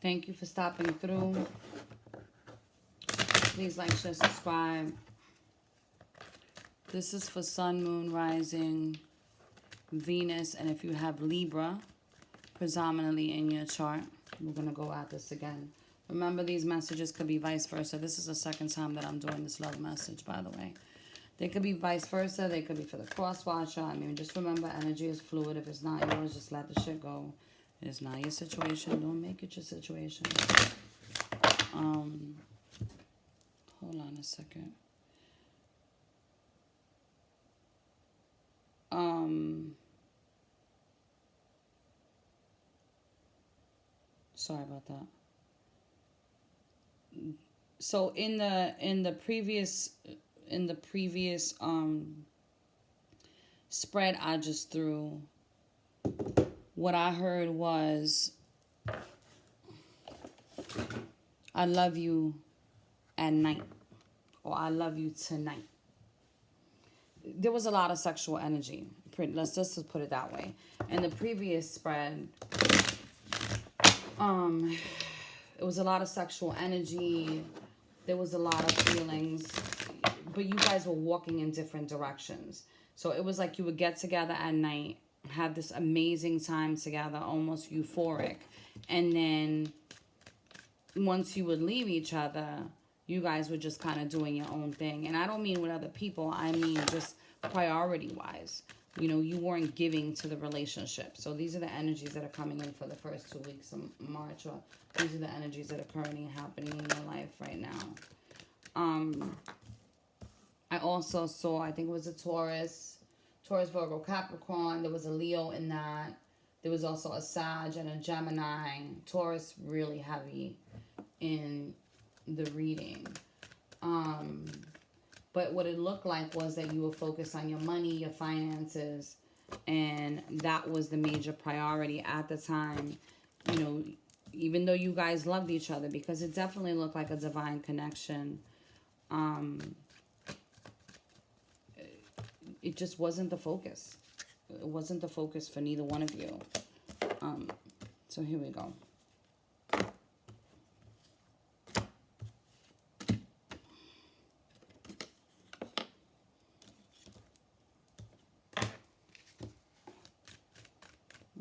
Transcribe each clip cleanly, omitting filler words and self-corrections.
Thank you for stopping through. Please like, share, subscribe. This is for Sun, Moon, Rising, Venus, and if you have Libra predominantly in your chart, we're going to go at this again. Remember, these messages could be vice versa. This is the second time that I'm doing this love message, by the way. They could be vice versa. They could be for the cross watcher. I mean, just remember, energy is fluid. If it's not yours, just let the shit go. It's not your situation. Don't make it your situation. Hold on a second. Sorry about that. So in the previous spread I just threw, what I heard was, I love you at night, or I love you tonight. There was a lot of sexual energy. Let's just put it that way. In the previous spread, it was a lot of sexual energy. There was a lot of feelings, but you guys were walking in different directions. So it was like you would get together at night, have this amazing time together, almost euphoric. And then once you would leave each other, you guys were just kind of doing your own thing. And I don't mean with other people. I mean just priority-wise. You know, you weren't giving to the relationship. So these are the energies that are coming in for the first 2 weeks of March. Or these are the energies that are currently happening in your life right now. I also saw, I think it was a Taurus, Virgo, Capricorn. There was a Leo in that. There was also a Sag and a Gemini. Taurus really heavy in the reading. But what it looked like was that you were focused on your money, your finances, and that was the major priority at the time. You know, even though you guys loved each other, because it definitely looked like a divine connection, it just wasn't the focus. It wasn't the focus for neither one of you. So here we go.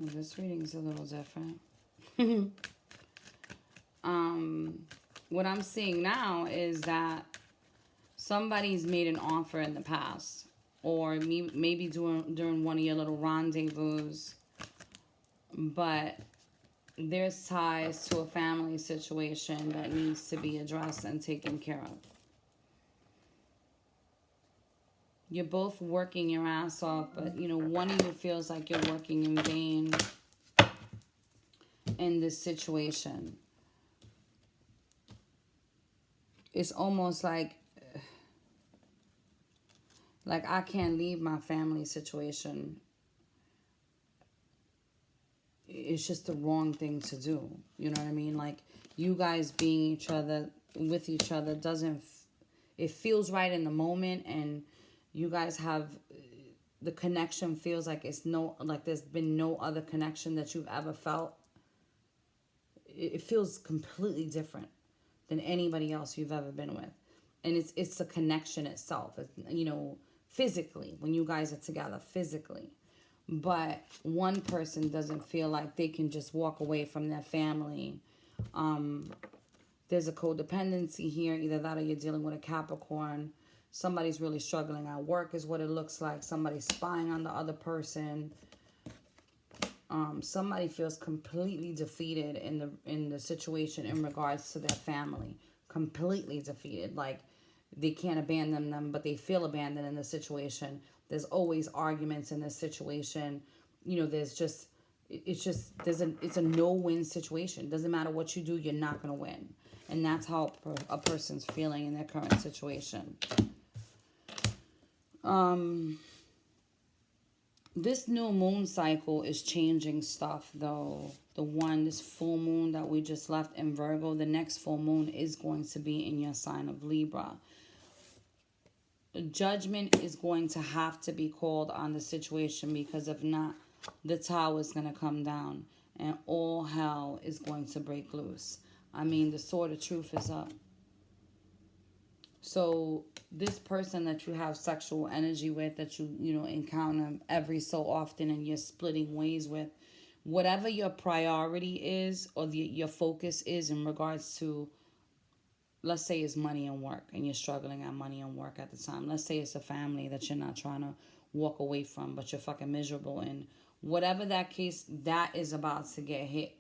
Well, this reading is a little different. What I'm seeing now is that somebody's made an offer in the past, or maybe during one of your little rendezvous, but there's ties to a family situation that needs to be addressed and taken care of. You're both working your ass off, but, you know, one of you feels like you're working in vain in this situation. It's almost like I can't leave my family situation. It's just the wrong thing to do. You know what I mean? Like, you guys being with each other doesn't, it feels right in the moment, and you guys have, the connection feels like there's been no other connection that you've ever felt. It feels completely different than anybody else you've ever been with. And it's the connection itself, you know, physically, when you guys are together, physically. But one person doesn't feel like they can just walk away from their family. There's a codependency here, either that or you're dealing with a Capricorn. Somebody's really struggling at work is what it looks like. Somebody's spying on the other person. Somebody feels completely defeated in the situation in regards to their family. Completely defeated. Like, they can't abandon them, but they feel abandoned in the situation. There's always arguments in this situation. You know, it's a no-win situation. It doesn't matter what you do, you're not going to win. And that's how a person's feeling in their current situation. This new moon cycle is changing stuff, though. This full moon that we just left in Virgo, the next full moon is going to be in your sign of Libra. Judgment is going to have to be called on the situation, because if not, the tower is going to come down. and all hell is going to break loose. I mean, the sword of truth is up. So this person that you have sexual energy with, that you encounter every so often and you're splitting ways with, whatever your priority is, or your focus is in regards to, let's say it's money and work, and you're struggling at money and work at the time. Let's say it's a family that you're not trying to walk away from, but you're fucking miserable in. Whatever that case, that is about to get hit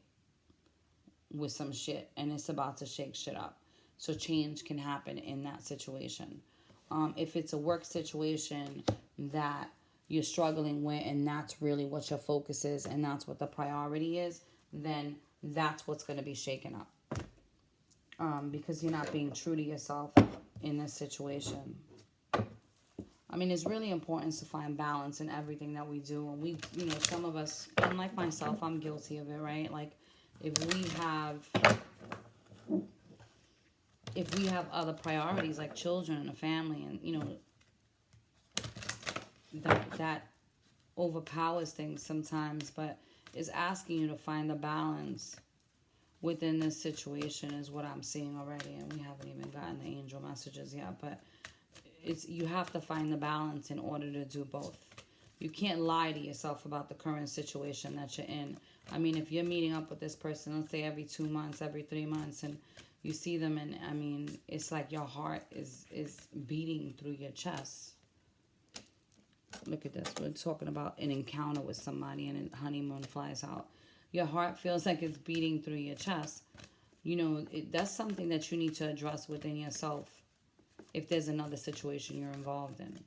with some shit, and it's about to shake shit up. So change can happen in that situation. If it's a work situation that you're struggling with, and that's really what your focus is, and that's what the priority is, then that's what's going to be shaken up. Because you're not being true to yourself in this situation. I mean, it's really important to find balance in everything that we do. And we, some of us, and like myself, I'm guilty of it, right? Like, if we have other priorities like children and a family, and that overpowers things sometimes, but is asking you to find the balance within this situation is what I'm seeing already. And we haven't even gotten the angel messages yet, but you have to find the balance in order to do both. You can't lie to yourself about the current situation that you're in. I mean, if you're meeting up with this person, let's say every 2 months, every 3 months, and you see them, and I mean, it's like your heart is beating through your chest. Look at this. We're talking about an encounter with somebody, and a honeymoon flies out. Your heart feels like it's beating through your chest. That's something that you need to address within yourself if there's another situation you're involved in.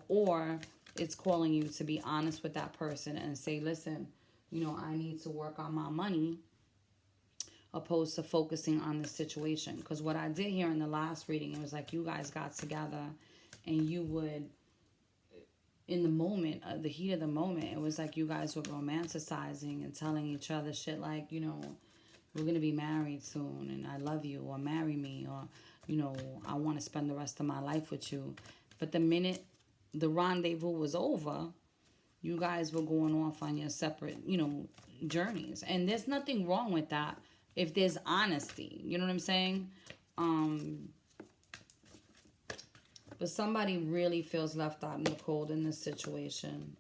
Or it's calling you to be honest with that person and say, listen, I need to work on my money, opposed to focusing on the situation. Because what I did here in the last reading, it was like you guys got together and you would, in the moment, the heat of the moment, it was like you guys were romanticizing and telling each other shit like, we're going to be married soon and I love you, or marry me, or, I want to spend the rest of my life with you. But the minute the rendezvous was over, you guys were going off on your separate, journeys. And there's nothing wrong with that if there's honesty. You know what I'm saying? But somebody really feels left out in the cold in this situation.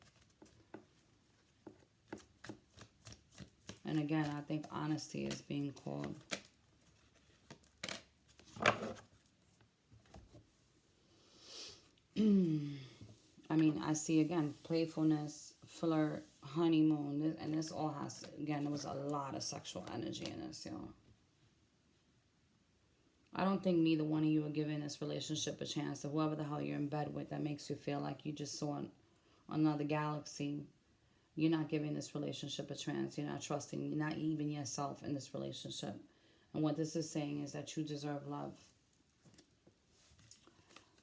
And again, I think honesty is being called. I mean, I see again, playfulness, flirt, honeymoon, and this all has, again, there was a lot of sexual energy in this, y'all. I don't think neither one of you are giving this relationship a chance. To whoever the hell you're in bed with that makes you feel like you just saw another galaxy, you're not giving this relationship a chance. You're not trusting, not even yourself in this relationship. And what this is saying is that you deserve love.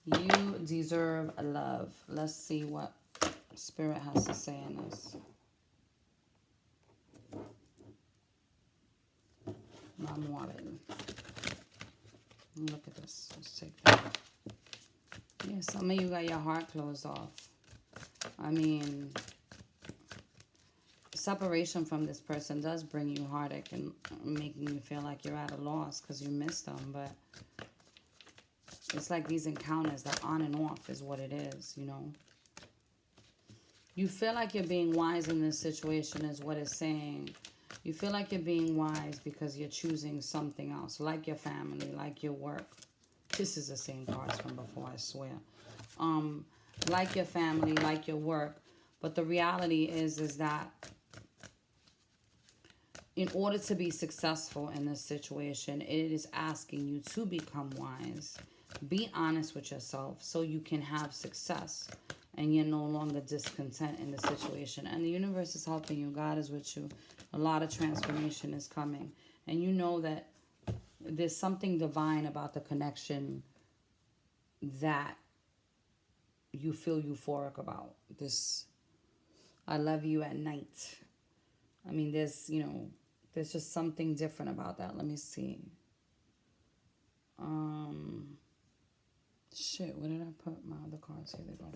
You deserve love. Let's see what Spirit has to say in this. Look at this. Let's take that. Yeah, some of you got your heart closed off. I mean, separation from this person does bring you heartache and making you feel like you're at a loss because you missed them. But it's like these encounters that on and off is what it is, You feel like you're being wise in this situation is what it's saying. You feel like you're being wise because you're choosing something else, like your family, like your work. This is the same cards from before, I swear. Like your family, like your work. But the reality is that in order to be successful in this situation, it is asking you to become wise. Be honest with yourself so you can have success and you're no longer discontent in the situation. And the universe is helping you. God is with you. A lot of transformation is coming. And you know that there's something divine about the connection that you feel euphoric about. This, I love you at night. I mean, there's just something different about that. Let me see. Shit, where did I put my other cards? Here they go.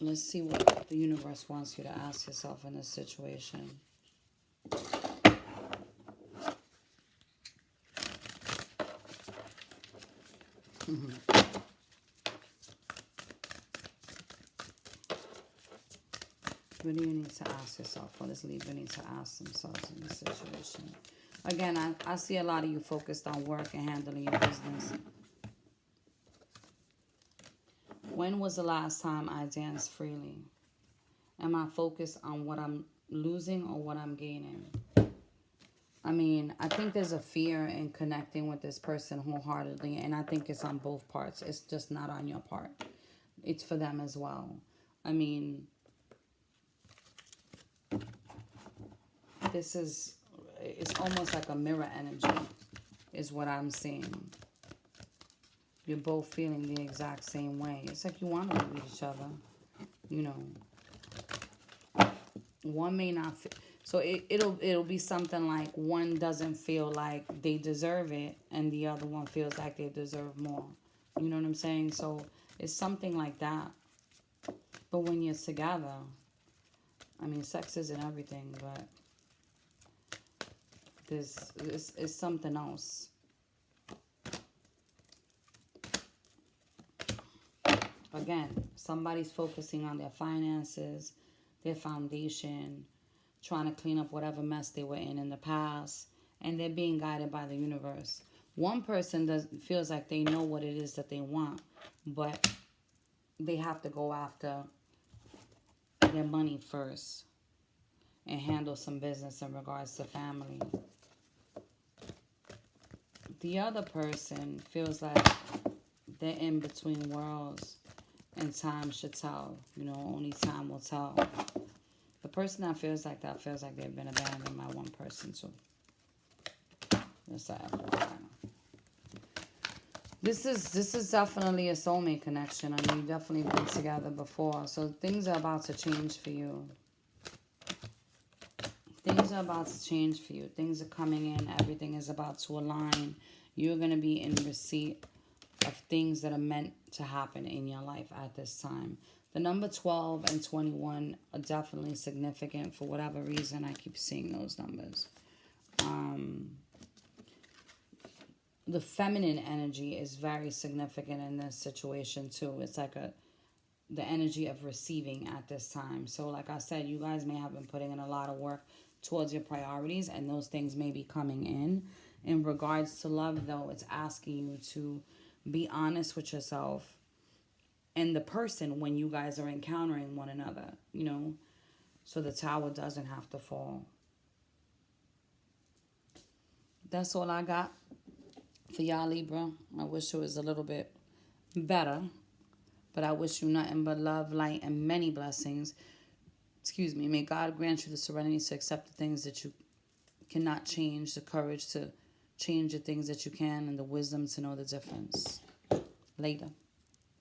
Let's see what the universe wants you to ask yourself in this situation. What do you need to ask yourself? What does Libra need to ask themselves in this situation? Again, I see a lot of you focused on work and handling your business. When was the last time I danced freely? Am I focused on what I'm losing or what I'm gaining? I mean, I think there's a fear in connecting with this person wholeheartedly, and I think it's on both parts. It's just not on your part. It's for them as well. I mean, it's almost like a mirror energy is what I'm seeing. You're both feeling the exact same way. It's like you want to be with each other, you know. One may not feel, so it'll be something like one doesn't feel like they deserve it and the other one feels like they deserve more. You know what I'm saying? So it's something like that. But when you're together, I mean, sex isn't everything, but it's something else. Again, somebody's focusing on their finances, their foundation, trying to clean up whatever mess they were in the past, and they're being guided by the universe. One person feels like they know what it is that they want, but they have to go after their money first and handle some business in regards to family. The other person feels like they're in between worlds and time should tell. You know, only time will tell. The person that feels like they've been abandoned by one person too. Just a FYI. This is definitely a soulmate connection. I mean, you've definitely been together before. So things are about to change for you. Things are about to change for you. Things are coming in. Everything is about to align. You're going to be in receipt of things that are meant to happen in your life at this time. The number 12 and 21 are definitely significant for whatever reason. I keep seeing those numbers. The feminine energy is very significant in this situation too. It's like the energy of receiving at this time. So like I said, you guys may have been putting in a lot of work towards your priorities, and those things may be coming in. In regards to love, though, it's asking you to be honest with yourself and the person when you guys are encountering one another, you know, so the tower doesn't have to fall. That's all I got for y'all, Libra. I wish it was a little bit better, but I wish you nothing but love, light, and many blessings. Excuse me. May God grant you the serenity to accept the things that you cannot change, the courage to change the things that you can, and the wisdom to know the difference. Later.